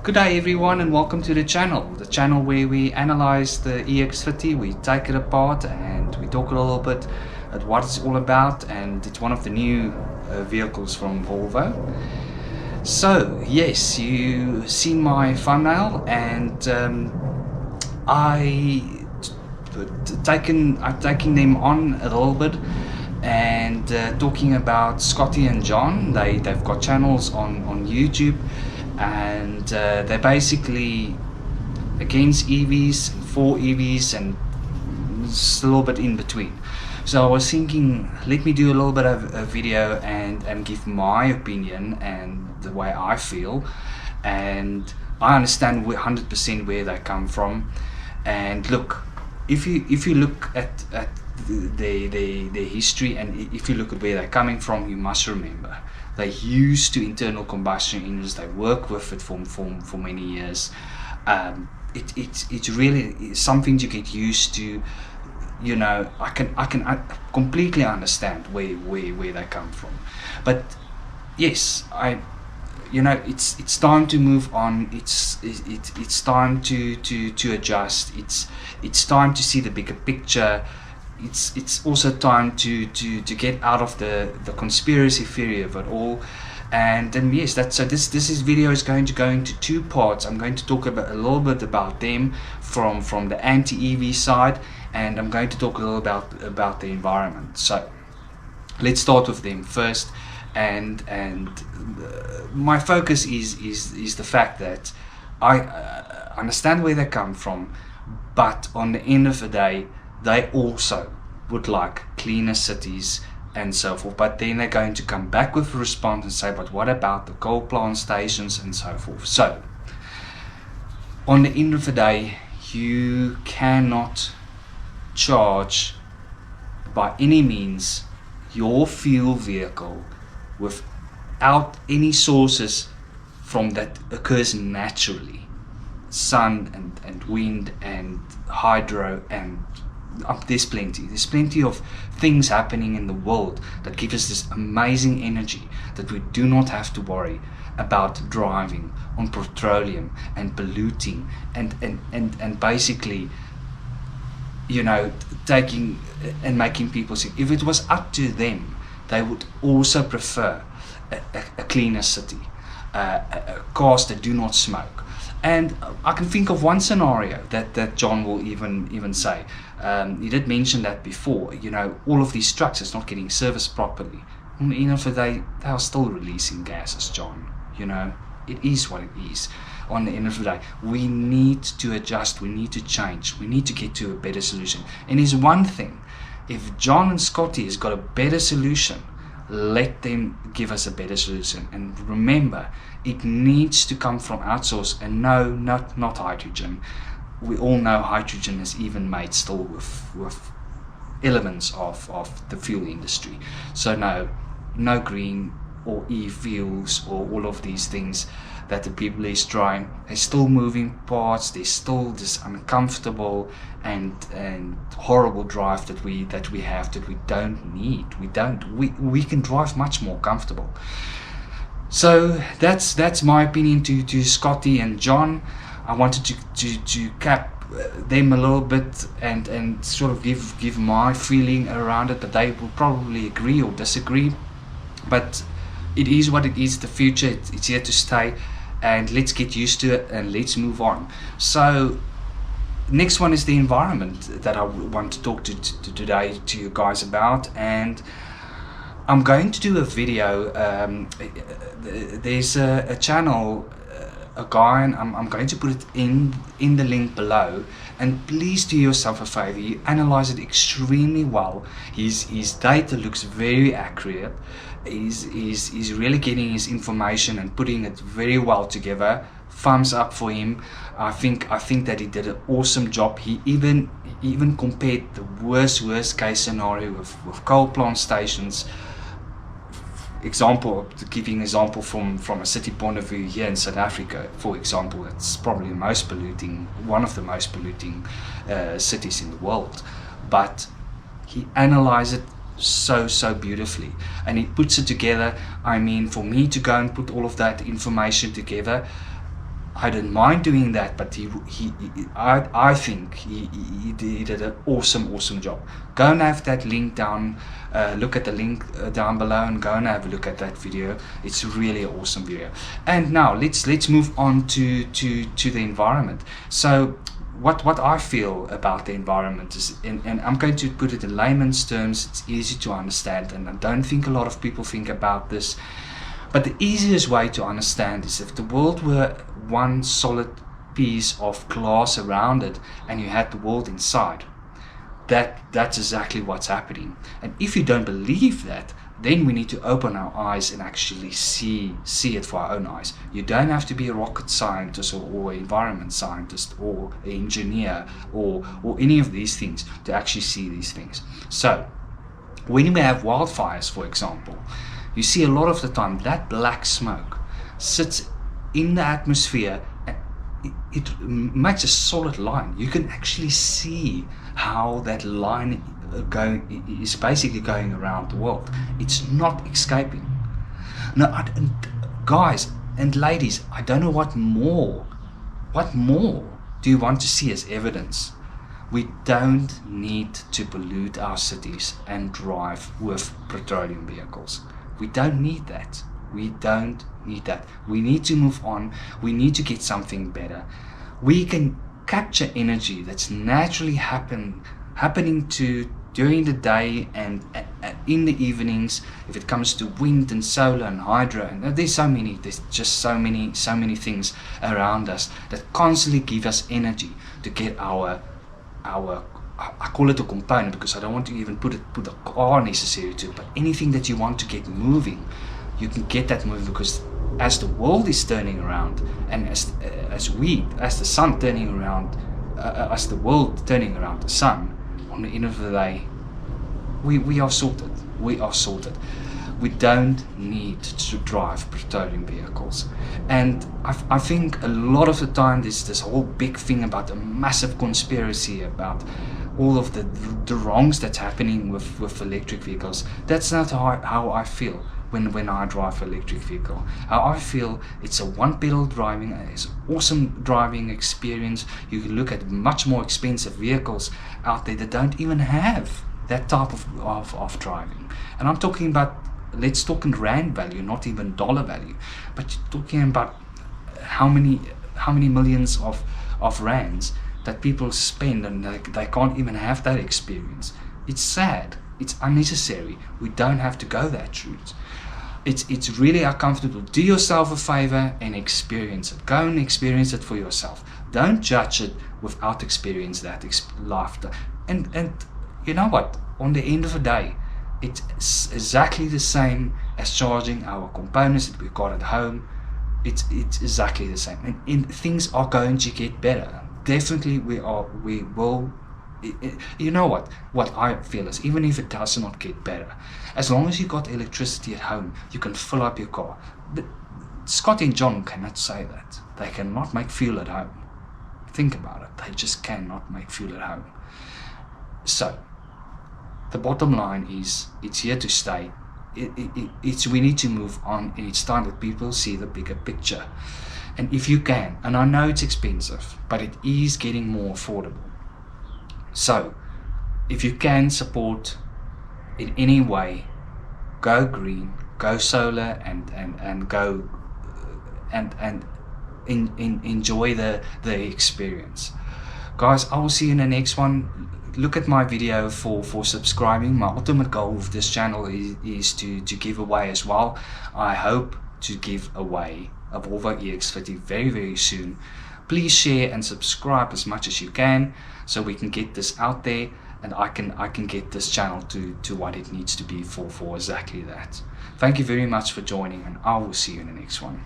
Good day everyone, and welcome to the channel where we analyze the EX50, we take it apart and we talk a little bit at what it's all about, and it's one of the new vehicles from Volvo. So yes, you've seen my thumbnail, and I've taken them on a little bit and talking about Scotty and John. They've got channels on YouTube, and they're basically against EVs, for EVs, and it's a little bit in between. So I was thinking, let me do a little bit of a video and give my opinion and the way I feel. And I understand 100% where they come from. And look, if you look at their history, and if you look at where they're coming from, you must remember they're used to internal combustion engines. They work with it for many years. It's really something to get used to. You know, I completely understand where they come from. But yes, it's time to move on. It's time to adjust. It's time to see the bigger picture. It's also time to get out of the conspiracy theory of it all. And yes, so this video is going to go into two parts. I'm going to talk a little bit about them from the anti-EV side, and I'm going to talk a little about the environment. So let's start with them first. And my focus is the fact that I understand where they come from, but on the end of the day, they also would like cleaner cities and so forth. But then they're going to come back with a response and say, but what about the coal plant stations and so forth? So on the end of the day, you cannot charge by any means your fuel vehicle without any sources from that occurs naturally. Sun and wind and hydro, and there's plenty of things happening in the world that give us this amazing energy that we do not have to worry about driving on petroleum and polluting and basically, you know, taking and making people sick. If it was up to them, they would also prefer a cleaner city, cars that do not smoke. And I can think of one scenario that John will even say. He did mention that before. You know, all of these trucks is not getting serviced properly. On the end of the day, they are still releasing gases, John. You know, it is what it is. On the end of the day, we need to adjust. We need to change. We need to get to a better solution. And it's one thing, if John and Scotty has got a better solution, let them give us a better solution. And remember, it needs to come from outsource, and no, not hydrogen. We all know hydrogen is even made still with elements of the fuel industry. So no green or e-fuels or all of these things that the people is trying. There's still moving parts. There's still this uncomfortable and horrible drive that we have that we don't need. We can drive much more comfortable. So that's my opinion to Scotty and John. I wanted to cap them a little bit and sort of give my feeling around it, but they will probably agree or disagree. But it is what it is. The future, it's here to stay, and let's get used to it and let's move on. So next one is the environment that I want to talk to today to you guys about. And I'm going to do a video. There's a channel, a guy, and I'm going to put it in the link below. And please do yourself a favor, you analyze it extremely well. His data looks very accurate. He's really getting his information and putting it very well together. Thumbs up for him. I think that he did an awesome job. He even compared the worst case scenario with coal plant stations. Giving an example from a city point of view here in South Africa, for example, it's probably one of the most polluting cities in the world. But he analyzed it so beautifully, and he puts it together. I mean, for me to go and put all of that information together, I don't mind doing that, but I think he did an awesome job. Go and have that link down, look at the link down below, and go and have a look at that video. It's really an awesome video. And now let's move on to the environment. So what I feel about the environment is, and I'm going to put it in layman's terms, it's easy to understand, and I don't think a lot of people think about this. But the easiest way to understand is if the world were one solid piece of glass around it and you had the world inside. That's exactly what's happening. And if you don't believe that, then we need to open our eyes and actually see it for our own eyes. You don't have to be a rocket scientist or environment scientist or an engineer or any of these things to actually see these things. So when we have wildfires, for example, you see a lot of the time that black smoke sits in the atmosphere and it makes a solid line. You can actually see how that line is basically going around the world. It's not escaping. Now, guys and ladies, I don't know what more do you want to see as evidence? We don't need to pollute our cities and drive with petroleum vehicles. We don't need that. We don't need that. We need to move on. We need to get something better. We can capture energy that's naturally happening during the day and in the evenings. If it comes to wind and solar and hydro, and there's just so many things around us that constantly give us energy to get our I call it a component because I don't want to even put a car necessarily to it, but anything that you want to get moving, you can get that moving, because as the world is turning around, and as the sun turning around, as the world turning around the sun, on the end of the day, we are sorted. We are sorted. We don't need to drive petroleum vehicles. And I think a lot of the time there's this whole big thing about a massive conspiracy about all of the wrongs that's happening with electric vehicles. That's not how I feel when I drive an electric vehicle. How I feel, it's a one-pedal driving, it's an awesome driving experience. You can look at much more expensive vehicles out there that don't even have that type of driving. And I'm talking about, let's talk in rand value, not even dollar value, but you're talking about how many millions of rands that people spend, and they can't even have that experience. It's sad. It's unnecessary. We don't have to go that route. It's really uncomfortable. Do yourself a favor and experience it. Go and experience it for yourself. Don't judge it without experience that laughter. And you know what? On the end of the day, it's exactly the same as charging our components that we've got at home. It's exactly the same, and things are going to get better. Definitely, we will. You know what I feel is, even if it does not get better, as long as you got electricity at home, you can fill up your car. But Scotty and John cannot say that. They cannot make fuel at home. Think about it. They just cannot make fuel at home. So the bottom line is, it's here to stay. We need to move on, and it's time that people see the bigger picture. And if you can, and I know it's expensive, but it is getting more affordable. So if you can support in any way, go green, go solar, and go and enjoy the experience. Guys, I will see you in the next one. Look at my video for subscribing. My ultimate goal with this channel is to give away as well. I hope to give away a Volvo EX30 very soon. Please share and subscribe as much as you can, so we can get this out there, and I can get this channel to what it needs to be for exactly that. Thank you very much for joining, and I will see you in the next one.